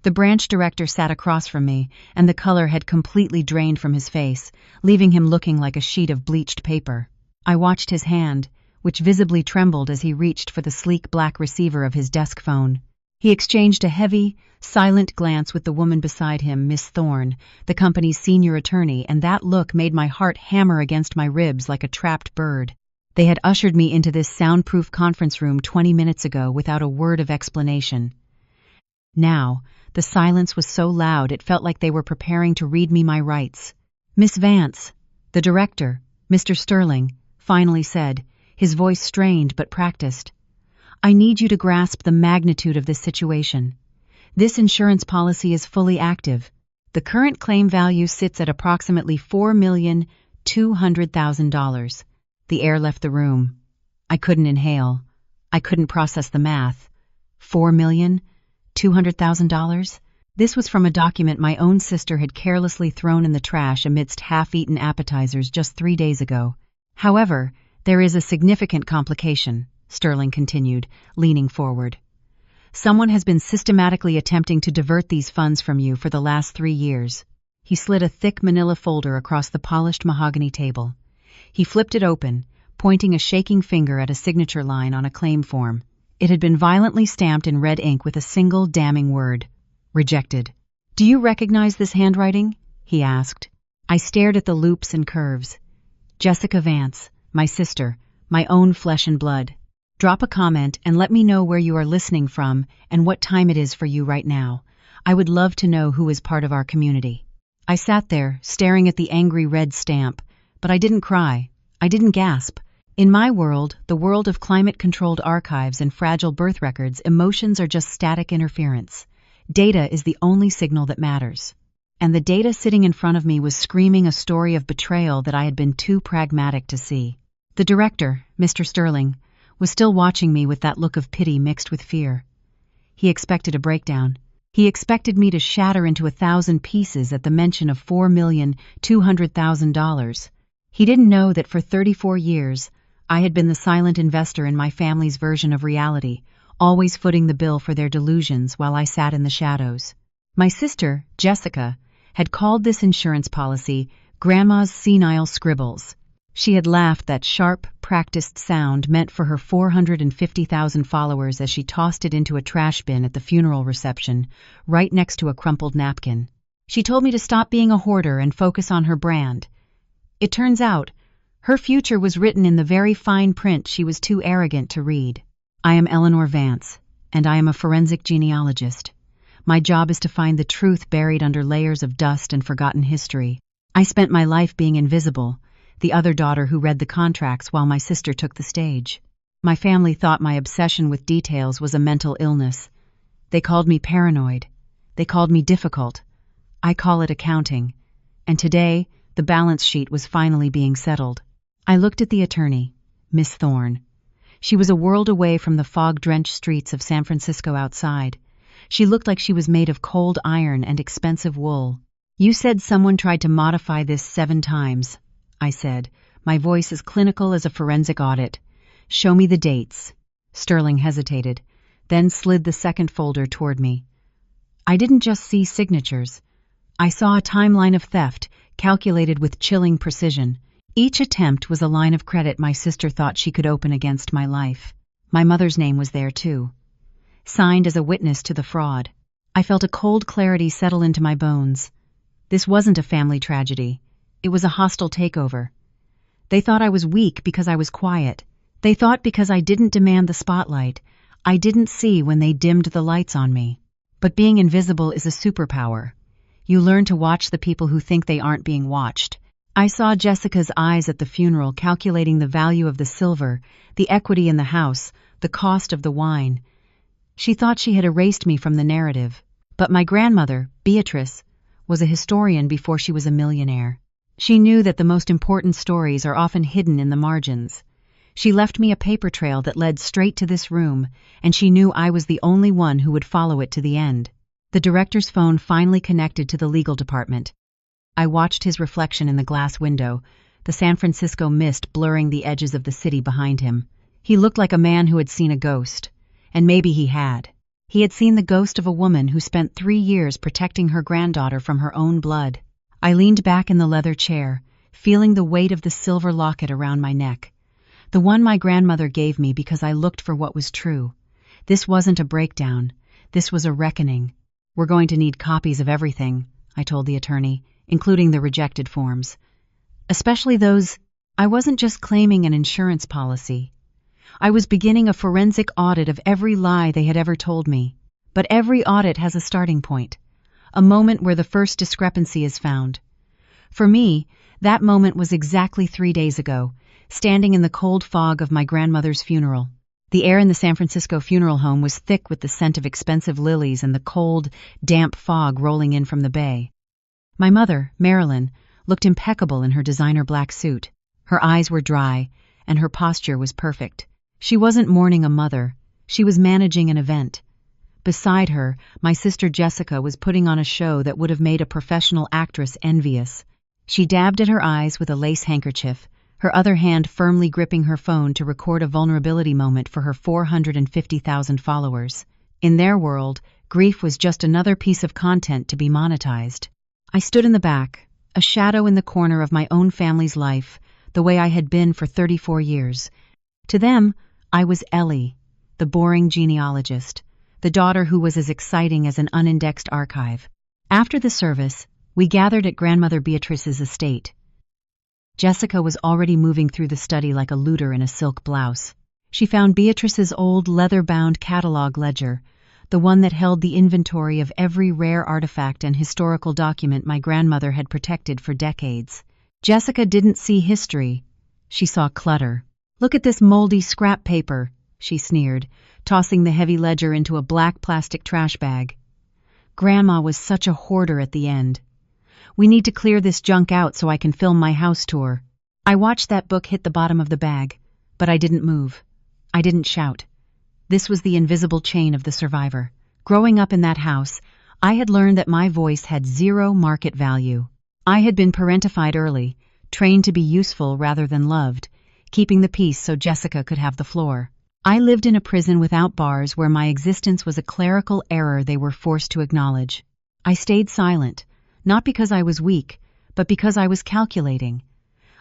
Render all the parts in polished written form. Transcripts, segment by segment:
The branch director sat across from me, and the color had completely drained from his face, leaving him looking like a sheet of bleached paper. I watched his hand, which visibly trembled as he reached for the sleek black receiver of his desk phone. He exchanged a heavy, silent glance with the woman beside him, Miss Thorne, the company's senior attorney, and that look made my heart hammer against my ribs like a trapped bird. They had ushered me into this soundproof conference room 20 minutes ago without a word of explanation. Now, the silence was so loud it felt like they were preparing to read me my rights. "Miss Vance," the director, Mr. Sterling, finally said, his voice strained but practiced. "I need you to grasp the magnitude of this situation. This insurance policy is fully active. The current claim value sits at approximately $4,200,000. The air left the room. I couldn't inhale. I couldn't process the math. $4,200,000? This was from a document my own sister had carelessly thrown in the trash amidst half-eaten appetizers just 3 days ago. However, there is a significant complication, Sterling continued, leaning forward. Someone has been systematically attempting to divert these funds from you for the last 3 years. He slid a thick manila folder across the polished mahogany table. He flipped it open, pointing a shaking finger at a signature line on a claim form. It had been violently stamped in red ink with a single damning word: rejected. "Do you recognize this handwriting?" he asked. I stared at the loops and curves. "Jessica Vance, my sister, my own flesh and blood. Drop a comment and let me know where you are listening from and what time it is for you right now. I would love to know who is part of our community." I sat there, staring at the angry red stamp, but I didn't cry. I didn't gasp. In my world, the world of climate-controlled archives and fragile birth records, emotions are just static interference. Data is the only signal that matters. And the data sitting in front of me was screaming a story of betrayal that I had been too pragmatic to see. The director, Mr. Sterling, was still watching me with that look of pity mixed with fear. He expected a breakdown. He expected me to shatter into 1,000 pieces at the mention of $4,200,000. He didn't know that for 34 years, I had been the silent investor in my family's version of reality, always footing the bill for their delusions while I sat in the shadows. My sister, Jessica, had called this insurance policy Grandma's senile scribbles. She had laughed that sharp, practiced sound meant for her 450,000 followers as she tossed it into a trash bin at the funeral reception, right next to a crumpled napkin. She told me to stop being a hoarder and focus on her brand. It turns out, her future was written in the very fine print she was too arrogant to read. I am Eleanor Vance, and I am a forensic genealogist. My job is to find the truth buried under layers of dust and forgotten history. I spent my life being invisible, the other daughter who read the contracts while my sister took the stage. My family thought my obsession with details was a mental illness. They called me paranoid. They called me difficult. I call it accounting. And today, the balance sheet was finally being settled. I looked at the attorney, Miss Thorne. She was a world away from the fog-drenched streets of San Francisco outside. She looked like she was made of cold iron and expensive wool. "You said someone tried to modify this 7 times, I said, my voice as clinical as a forensic audit. "Show me the dates." Sterling hesitated, then slid the second folder toward me. I didn't just see signatures. I saw a timeline of theft, calculated with chilling precision. Each attempt was a line of credit my sister thought she could open against my life. My mother's name was there, too, signed as a witness to the fraud. I felt a cold clarity settle into my bones. This wasn't a family tragedy. It was a hostile takeover. They thought I was weak because I was quiet. They thought because I didn't demand the spotlight, I didn't see when they dimmed the lights on me. But being invisible is a superpower. You learn to watch the people who think they aren't being watched. I saw Jessica's eyes at the funeral calculating the value of the silver, the equity in the house, the cost of the wine. She thought she had erased me from the narrative. But my grandmother, Beatrice, was a historian before she was a millionaire. She knew that the most important stories are often hidden in the margins. She left me a paper trail that led straight to this room, and she knew I was the only one who would follow it to the end. The director's phone finally connected to the legal department. I watched his reflection in the glass window, the San Francisco mist blurring the edges of the city behind him. He looked like a man who had seen a ghost, and maybe he had. He had seen the ghost of a woman who spent 3 years protecting her granddaughter from her own blood. I leaned back in the leather chair, feeling the weight of the silver locket around my neck. The one my grandmother gave me because I looked for what was true. This wasn't a breakdown. This was a reckoning. We're going to need copies of everything, I told the attorney, including the rejected forms. Especially those. I wasn't just claiming an insurance policy. I was beginning a forensic audit of every lie they had ever told me. But every audit has a starting point, a moment where the first discrepancy is found. For me, that moment was exactly 3 days ago, standing in the cold fog of my grandmother's funeral. The air in the San Francisco funeral home was thick with the scent of expensive lilies and the cold, damp fog rolling in from the bay. My mother, Marilyn, looked impeccable in her designer black suit. Her eyes were dry, and her posture was perfect. She wasn't mourning a mother. She was managing an event. Beside her, my sister Jessica was putting on a show that would have made a professional actress envious. She dabbed at her eyes with a lace handkerchief, her other hand firmly gripping her phone to record a vulnerability moment for her 450,000 followers. In their world, grief was just another piece of content to be monetized. I stood in the back, a shadow in the corner of my own family's life, the way I had been for 34 years. To them, I was Ellie, the boring genealogist, the daughter who was as exciting as an unindexed archive. After the service, we gathered at Grandmother Beatrice's estate. Jessica was already moving through the study like a looter in a silk blouse. She found Beatrice's old leather-bound catalog ledger, the one that held the inventory of every rare artifact and historical document my grandmother had protected for decades. Jessica didn't see history. She saw clutter. "Look at this moldy scrap paper," she sneered, tossing the heavy ledger into a black plastic trash bag. Grandma was such a hoarder at the end. "We need to clear this junk out so I can film my house tour." I watched that book hit the bottom of the bag, but I didn't move. I didn't shout. This was the invisible chain of the survivor. Growing up in that house, I had learned that my voice had zero market value. I had been parentified early, trained to be useful rather than loved, keeping the peace so Jessica could have the floor. I lived in a prison without bars where my existence was a clerical error they were forced to acknowledge. I stayed silent, not because I was weak, but because I was calculating.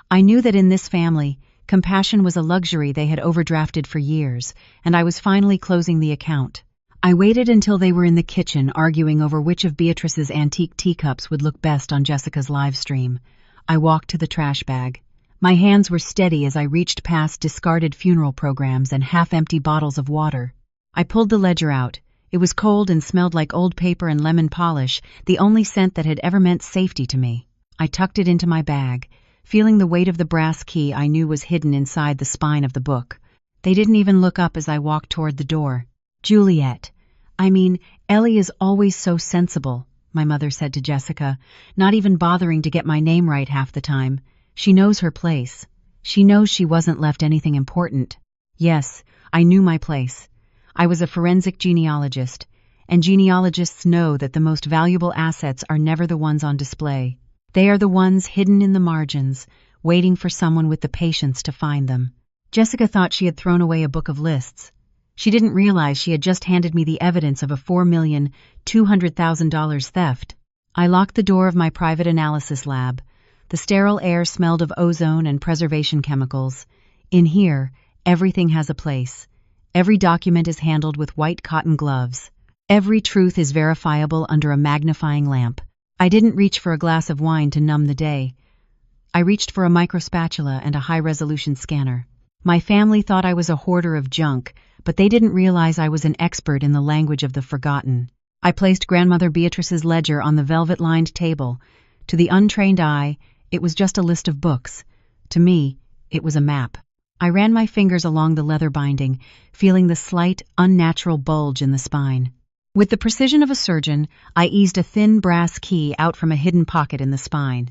I knew that in this family, compassion was a luxury they had overdrafted for years, and I was finally closing the account. I waited until they were in the kitchen arguing over which of Beatrice's antique teacups would look best on Jessica's live stream. I walked to the trash bag. My hands were steady as I reached past discarded funeral programs and half-empty bottles of water. I pulled the ledger out. It was cold and smelled like old paper and lemon polish, the only scent that had ever meant safety to me. I tucked it into my bag, feeling the weight of the brass key I knew was hidden inside the spine of the book. They didn't even look up as I walked toward the door. "Juliet. Ellie is always so sensible," my mother said to Jessica, not even bothering to get my name right half the time. "She knows her place. She knows she wasn't left anything important." Yes, I knew my place. I was a forensic genealogist, and genealogists know that the most valuable assets are never the ones on display. They are the ones hidden in the margins, waiting for someone with the patience to find them. Jessica thought she had thrown away a book of lists. She didn't realize she had just handed me the evidence of a $4,200,000 theft. I locked the door of my private analysis lab. The sterile air smelled of ozone and preservation chemicals. In here, everything has a place. Every document is handled with white cotton gloves. Every truth is verifiable under a magnifying lamp. I didn't reach for a glass of wine to numb the day. I reached for a microspatula and a high-resolution scanner. My family thought I was a hoarder of junk, but they didn't realize I was an expert in the language of the forgotten. I placed Grandmother Beatrice's ledger on the velvet-lined table. To the untrained eye, it was just a list of books. To me, it was a map. I ran my fingers along the leather binding, feeling the slight, unnatural bulge in the spine. With the precision of a surgeon, I eased a thin brass key out from a hidden pocket in the spine.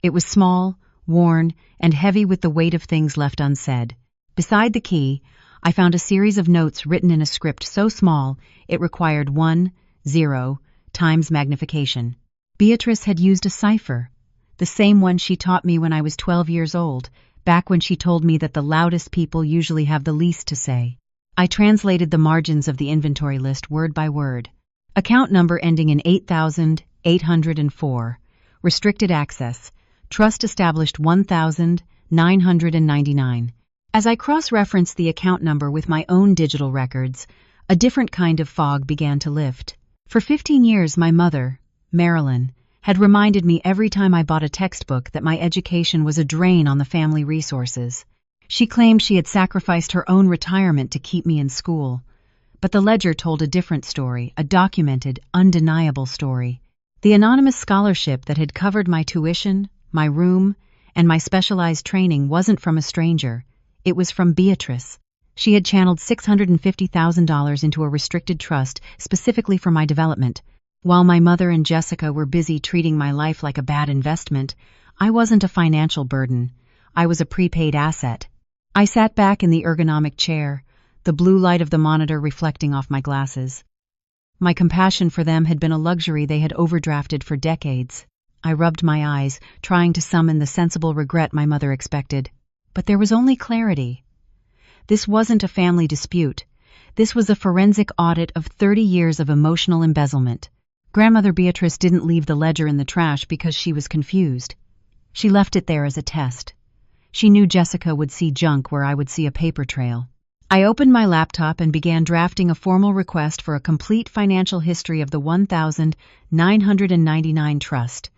It was small, worn, and heavy with the weight of things left unsaid. Beside the key, I found a series of notes written in a script so small it required 1, 0, times magnification. Beatrice had used a cipher, the same one she taught me when I was 12 years old, back when she told me that the loudest people usually have the least to say. I translated the margins of the inventory list word by word. Account number ending in 8,804. Restricted access. Trust established 1,999. As I cross-referenced the account number with my own digital records, a different kind of fog began to lift. For 15 years, my mother, Marilyn, had reminded me every time I bought a textbook that my education was a drain on the family resources. She claimed she had sacrificed her own retirement to keep me in school. But the ledger told a different story, a documented, undeniable story. The anonymous scholarship that had covered my tuition, my room, and my specialized training wasn't from a stranger. It was from Beatrice. She had channeled $650,000 into a restricted trust specifically for my development. While my mother and Jessica were busy treating my life like a bad investment, I wasn't a financial burden. I was a prepaid asset. I sat back in the ergonomic chair, the blue light of the monitor reflecting off my glasses. My compassion for them had been a luxury they had overdrafted for decades. I rubbed my eyes, trying to summon the sensible regret my mother expected. But there was only clarity. This wasn't a family dispute. This was a forensic audit of 30 years of emotional embezzlement. Grandmother Beatrice didn't leave the ledger in the trash because she was confused. She left it there as a test. She knew Jessica would see junk where I would see a paper trail. I opened my laptop and began drafting a formal request for a complete financial history of the 1,999 trust.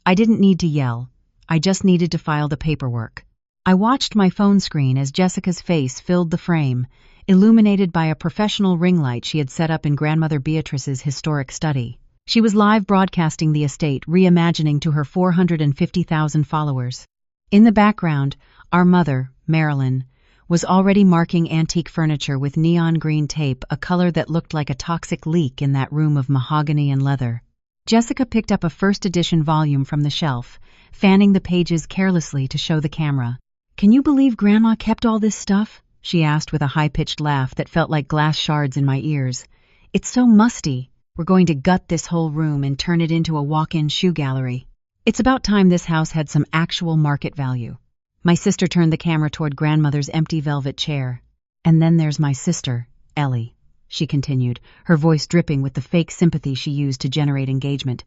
I didn't need to yell. I just needed to file the paperwork. I watched my phone screen as Jessica's face filled the frame, illuminated by a professional ring light she had set up in Grandmother Beatrice's historic study. She was live broadcasting the estate, reimagining to her 450,000 followers. In the background, our mother, Marilyn, was already marking antique furniture with neon green tape, a color that looked like a toxic leak in that room of mahogany and leather. Jessica picked up a first edition volume from the shelf, fanning the pages carelessly to show the camera. "Can you believe Grandma kept all this stuff?" she asked with a high-pitched laugh that felt like glass shards in my ears. "It's so musty. We're going to gut this whole room and turn it into a walk-in shoe gallery. It's about time this house had some actual market value." My sister turned the camera toward Grandmother's empty velvet chair. "And then there's my sister, Ellie," she continued, her voice dripping with the fake sympathy she used to generate engagement.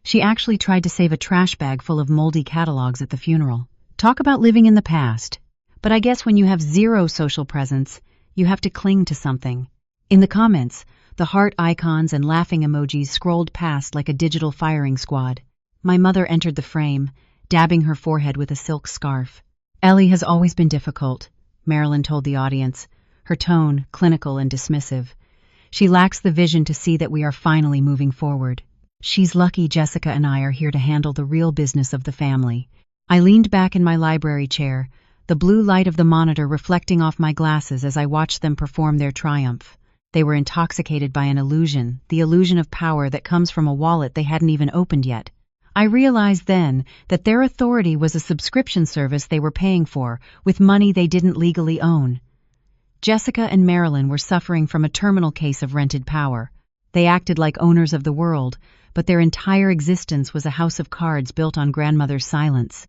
"She actually tried to save a trash bag full of moldy catalogs at the funeral. Talk about living in the past. But I guess when you have zero social presence, you have to cling to something." In the comments, the heart icons and laughing emojis scrolled past like a digital firing squad. My mother entered the frame, dabbing her forehead with a silk scarf. "Ellie has always been difficult," Marilyn told the audience, her tone clinical and dismissive. "She lacks the vision to see that we are finally moving forward. She's lucky Jessica and I are here to handle the real business of the family." I leaned back in my library chair, the blue light of the monitor reflecting off my glasses as I watched them perform their triumph. They were intoxicated by an illusion, the illusion of power that comes from a wallet they hadn't even opened yet. I realized then that their authority was a subscription service they were paying for, with money they didn't legally own. Jessica and Marilyn were suffering from a terminal case of rented power. They acted like owners of the world, but their entire existence was a house of cards built on Grandmother's silence.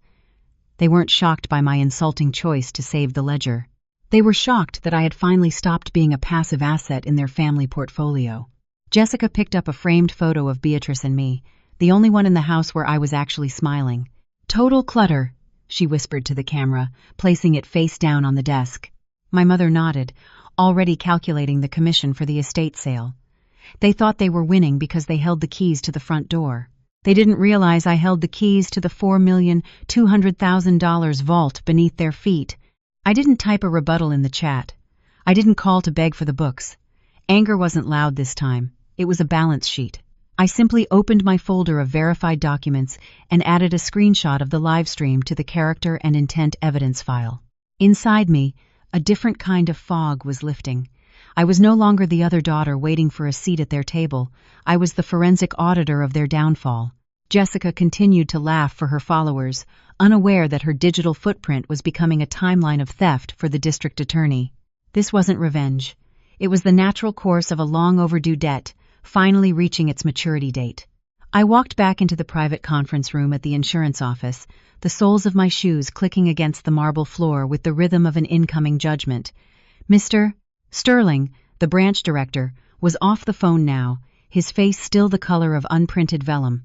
They weren't shocked by my insulting choice to save the ledger. They were shocked that I had finally stopped being a passive asset in their family portfolio. Jessica picked up a framed photo of Beatrice and me, the only one in the house where I was actually smiling. "Total clutter," she whispered to the camera, placing it face down on the desk. My mother nodded, already calculating the commission for the estate sale. They thought they were winning because they held the keys to the front door. They didn't realize I held the keys to the $4,200,000 vault beneath their feet. I didn't type a rebuttal in the chat. I didn't call to beg for the books. Anger wasn't loud this time. It was a balance sheet. I simply opened my folder of verified documents and added a screenshot of the live stream to the character and intent evidence file. Inside me, a different kind of fog was lifting. I was no longer the other daughter waiting for a seat at their table. I was the forensic auditor of their downfall. Jessica continued to laugh for her followers, unaware that her digital footprint was becoming a timeline of theft for the district attorney. This wasn't revenge. It was the natural course of a long overdue debt, finally reaching its maturity date. I walked back into the private conference room at the insurance office, the soles of my shoes clicking against the marble floor with the rhythm of an incoming judgment. "Mr. Sterling, the branch director, was off the phone now, his face still the color of unprinted vellum.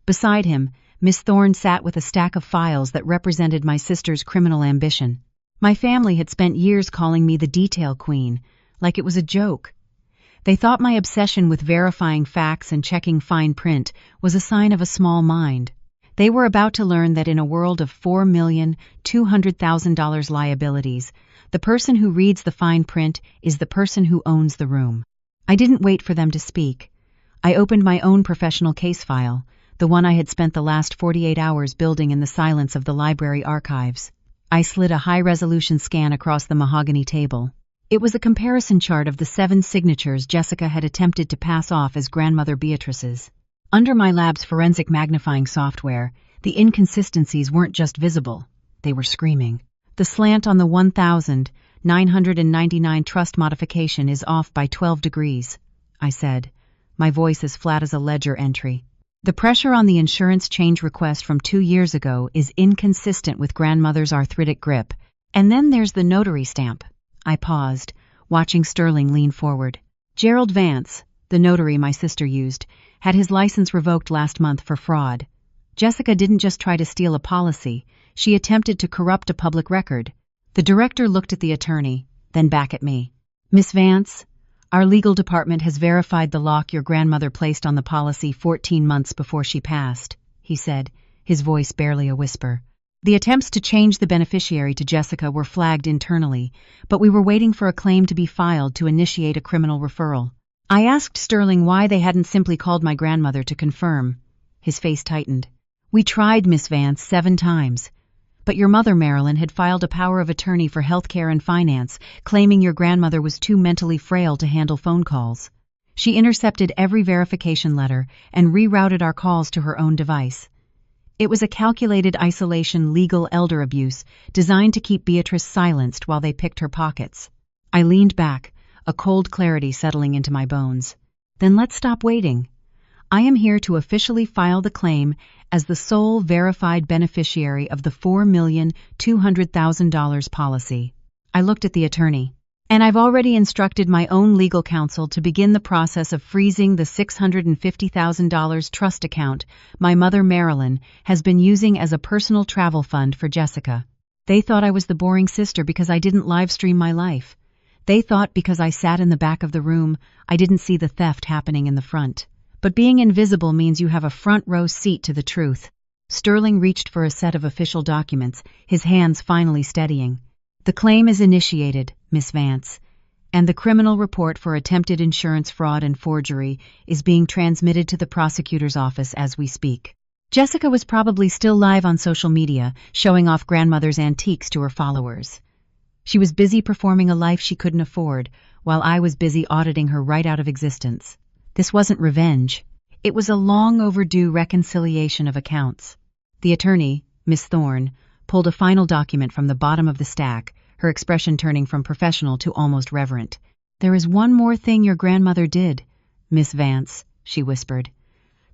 Beside him, Miss Thorne sat with a stack of files that represented my sister's criminal ambition. My family had spent years calling me the detail queen, like it was a joke. They thought my obsession with verifying facts and checking fine print was a sign of a small mind. They were about to learn that in a world of $4,200,000 liabilities, the person who reads the fine print is the person who owns the room. I didn't wait for them to speak. I opened my own professional case file, the one I had spent the last 48 hours building in the silence of the library archives. I slid a high-resolution scan across the mahogany table. It was a comparison chart of the 7 signatures Jessica had attempted to pass off as grandmother Beatrice's. Under my lab's forensic magnifying software, the inconsistencies weren't just visible, they were screaming. The slant on the 1,999 trust modification is off by 12 degrees, I said, my voice as flat as a ledger entry. The pressure on the insurance change request from 2 years ago is inconsistent with grandmother's arthritic grip. And then there's the notary stamp. I paused, watching Sterling lean forward. Gerald Vance, the notary my sister used, had his license revoked last month for fraud. Jessica didn't just try to steal a policy, she attempted to corrupt a public record. The director looked at the attorney, then back at me. Miss Vance, our legal department has verified the lock your grandmother placed on the policy 14 months before she passed, he said, his voice barely a whisper. The attempts to change the beneficiary to Jessica were flagged internally, but we were waiting for a claim to be filed to initiate a criminal referral. I asked Sterling why they hadn't simply called my grandmother to confirm. His face tightened. We tried, Miss Vance, 7 times. But your mother, Marilyn, had filed a power of attorney for healthcare and finance, claiming your grandmother was too mentally frail to handle phone calls. She intercepted every verification letter and rerouted our calls to her own device. It was a calculated isolation legal elder abuse designed to keep Beatrice silenced while they picked her pockets. I leaned back, a cold clarity settling into my bones. Then let's stop waiting. I am here to officially file the claim as the sole verified beneficiary of the $4,200,000 policy. I looked at the attorney. And I've already instructed my own legal counsel to begin the process of freezing the $650,000 trust account my mother Marilyn has been using as a personal travel fund for Jessica. They thought I was the boring sister because I didn't live stream my life. They thought because I sat in the back of the room, I didn't see the theft happening in the front. But being invisible means you have a front row seat to the truth. Sterling reached for a set of official documents, his hands finally steadying. The claim is initiated, Miss Vance, and the criminal report for attempted insurance fraud and forgery is being transmitted to the prosecutor's office as we speak. Jessica was probably still live on social media, showing off grandmother's antiques to her followers. She was busy performing a life she couldn't afford, while I was busy auditing her right out of existence. This wasn't revenge. It was a long overdue reconciliation of accounts. The attorney, Miss Thorne, pulled a final document from the bottom of the stack, her expression turning from professional to almost reverent. There is one more thing your grandmother did, Miss Vance, she whispered.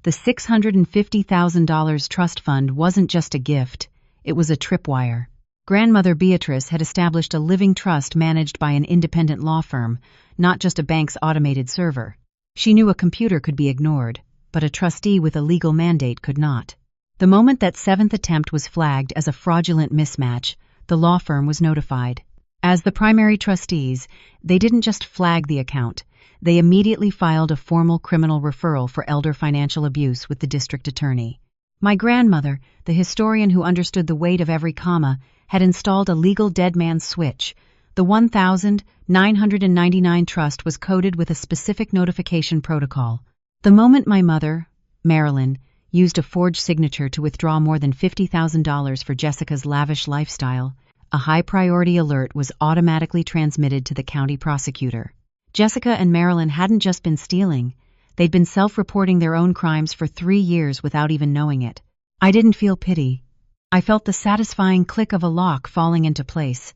The $650,000 trust fund wasn't just a gift, it was a tripwire. Grandmother Beatrice had established a living trust managed by an independent law firm, not just a bank's automated server. She knew a computer could be ignored, but a trustee with a legal mandate could not. The moment that 7th attempt was flagged as a fraudulent mismatch, the law firm was notified. As the primary trustees, they didn't just flag the account, they immediately filed a formal criminal referral for elder financial abuse with the district attorney. My grandmother, the historian who understood the weight of every comma, had installed a legal dead man's switch. The 1,999 trust was coded with a specific notification protocol. The moment my mother, Marilyn, used a forged signature to withdraw more than $50,000 for Jessica's lavish lifestyle, a high-priority alert was automatically transmitted to the county prosecutor. Jessica and Marilyn hadn't just been stealing, they'd been self-reporting their own crimes for 3 years without even knowing it. I didn't feel pity. I felt the satisfying click of a lock falling into place.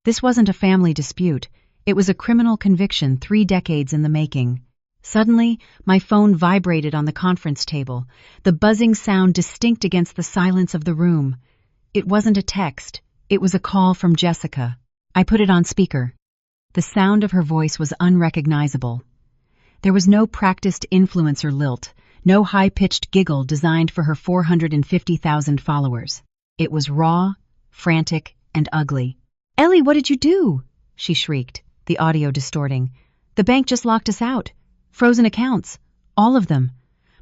This wasn't a family dispute, it was a criminal conviction 3 decades in the making. Suddenly, my phone vibrated on the conference table, the buzzing sound distinct against the silence of the room. It wasn't a text, it was a call from Jessica. I put it on speaker. The sound of her voice was unrecognizable. There was no practiced influencer lilt, no high-pitched giggle designed for her 450,000 followers. It was raw, frantic, and ugly. "Ellie, what did you do?" she shrieked, the audio distorting. "The bank just locked us out. Frozen accounts. All of them.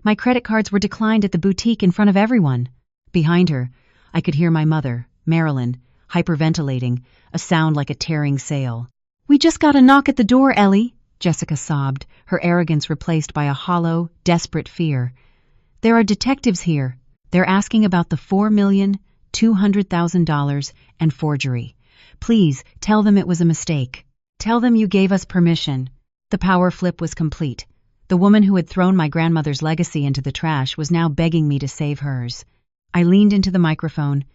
My credit cards were declined at the boutique in front of everyone." Behind her, I could hear my mother, Marilyn, hyperventilating, a sound like a tearing sail. "We just got a knock at the door, Ellie," Jessica sobbed, her arrogance replaced by a hollow, desperate fear. "There are detectives here. They're asking about the $4,200,000 and forgery. Please, tell them it was a mistake. Tell them you gave us permission." The power flip was complete. The woman who had thrown my grandmother's legacy into the trash was now begging me to save hers. I leaned into the microphone,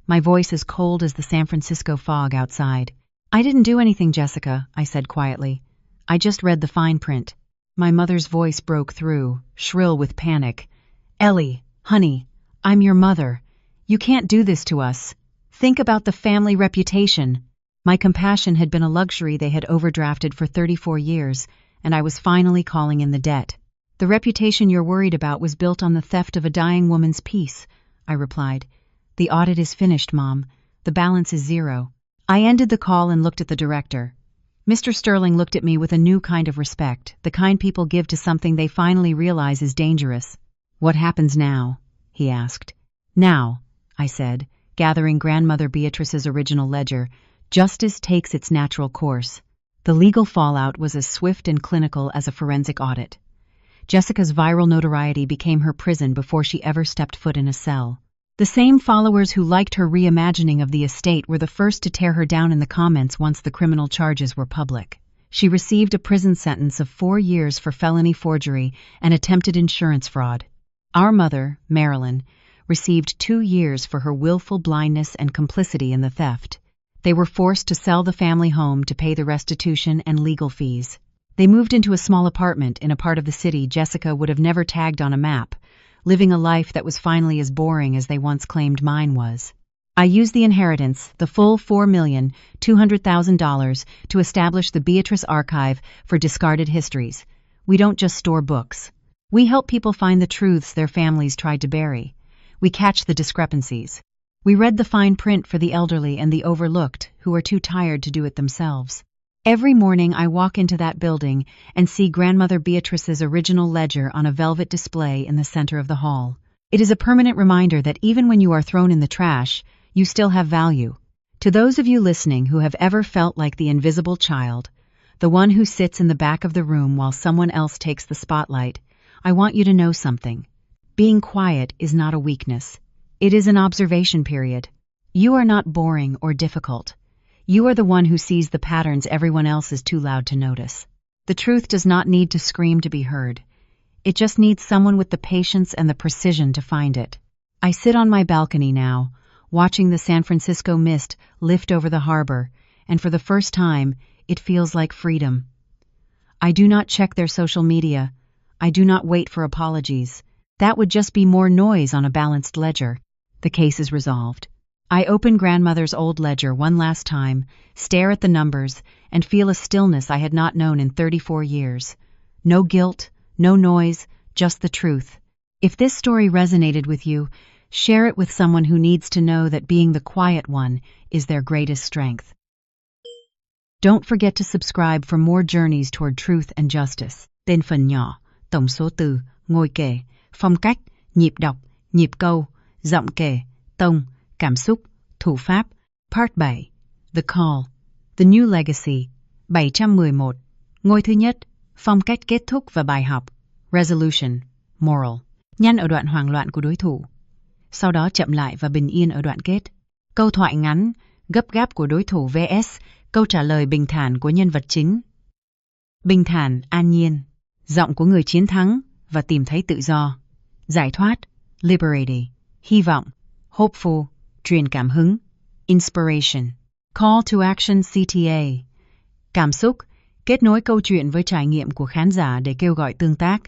my voice as cold as the San Francisco fog outside. "I didn't do anything, Jessica," I said quietly. "I just read the fine print." My mother's voice broke through, shrill with panic. "Ellie, honey, I'm your mother. You can't do this to us. Think about the family reputation." My compassion had been a luxury they had overdrafted for 34 years, and I was finally calling in the debt. "The reputation you're worried about was built on the theft of a dying woman's peace," I replied. "The audit is finished, Mom. The balance is zero." I ended the call and looked at the director. Mr. Sterling looked at me with a new kind of respect, the kind people give to something they finally realize is dangerous. "What happens now?" he asked. "Now," I said, gathering Grandmother Beatrice's original ledger, "justice takes its natural course." The legal fallout was as swift and clinical as a forensic audit. Jessica's viral notoriety became her prison before she ever stepped foot in a cell. The same followers who liked her reimagining of the estate were the first to tear her down in the comments once the criminal charges were public. She received a prison sentence of 4 years for felony forgery and attempted insurance fraud. Our mother, Marilyn, received 2 years for her willful blindness and complicity in the theft. They were forced to sell the family home to pay the restitution and legal fees. They moved into a small apartment in a part of the city Jessica would have never tagged on a map, living a life that was finally as boring as they once claimed mine was. I used the inheritance, the full $4,200,000, to establish the Beatrice Archive for discarded histories. We don't just store books. We help people find the truths their families tried to bury. We catch the discrepancies. We read the fine print for the elderly and the overlooked, who are too tired to do it themselves. Every morning I walk into that building and see Grandmother Beatrice's original ledger on a velvet display in the center of the hall. It is a permanent reminder that even when you are thrown in the trash, you still have value. To those of you listening who have ever felt like the invisible child, the one who sits in the back of the room while someone else takes the spotlight, I want you to know something. Being quiet is not a weakness. It is an observation period. You are not boring or difficult. You are the one who sees the patterns everyone else is too loud to notice. The truth does not need to scream to be heard. It just needs someone with the patience and the precision to find it. I sit on my balcony now, watching the San Francisco mist lift over the harbor, and for the first time, it feels like freedom. I do not check their social media. I do not wait for apologies. That would just be more noise on a balanced ledger. The case is resolved. I open Grandmother's old ledger one last time, stare at the numbers, and feel a stillness I had not known in 34 years. No guilt, no noise, just the truth. If this story resonated with you, share it with someone who needs to know that being the quiet one is their greatest strength. Don't forget to subscribe for more journeys toward truth and justice. Tên phần nhỏ, tổng số từ, ngôi kể, phong cách, nhịp đọc, nhịp câu, giọng kể, tông, cảm xúc, thủ pháp. Part 7. The Call. The New Legacy. 711. Ngôi thứ nhất. Phong cách kết thúc và bài học. Resolution. Moral. Nhanh ở đoạn hoảng loạn của đối thủ. Sau đó chậm lại và bình yên ở đoạn kết. Câu thoại ngắn, gấp gáp của đối thủ vs. Câu trả lời bình thản của nhân vật chính. Bình thản, an nhiên. Giọng của người chiến thắng và tìm thấy tự do. Giải thoát. Liberating. Hy vọng. Hopeful. Truyền cảm hứng. Inspiration. Call to action CTA. Cảm xúc. Kết nối câu chuyện với trải nghiệm của khán giả để kêu gọi tương tác.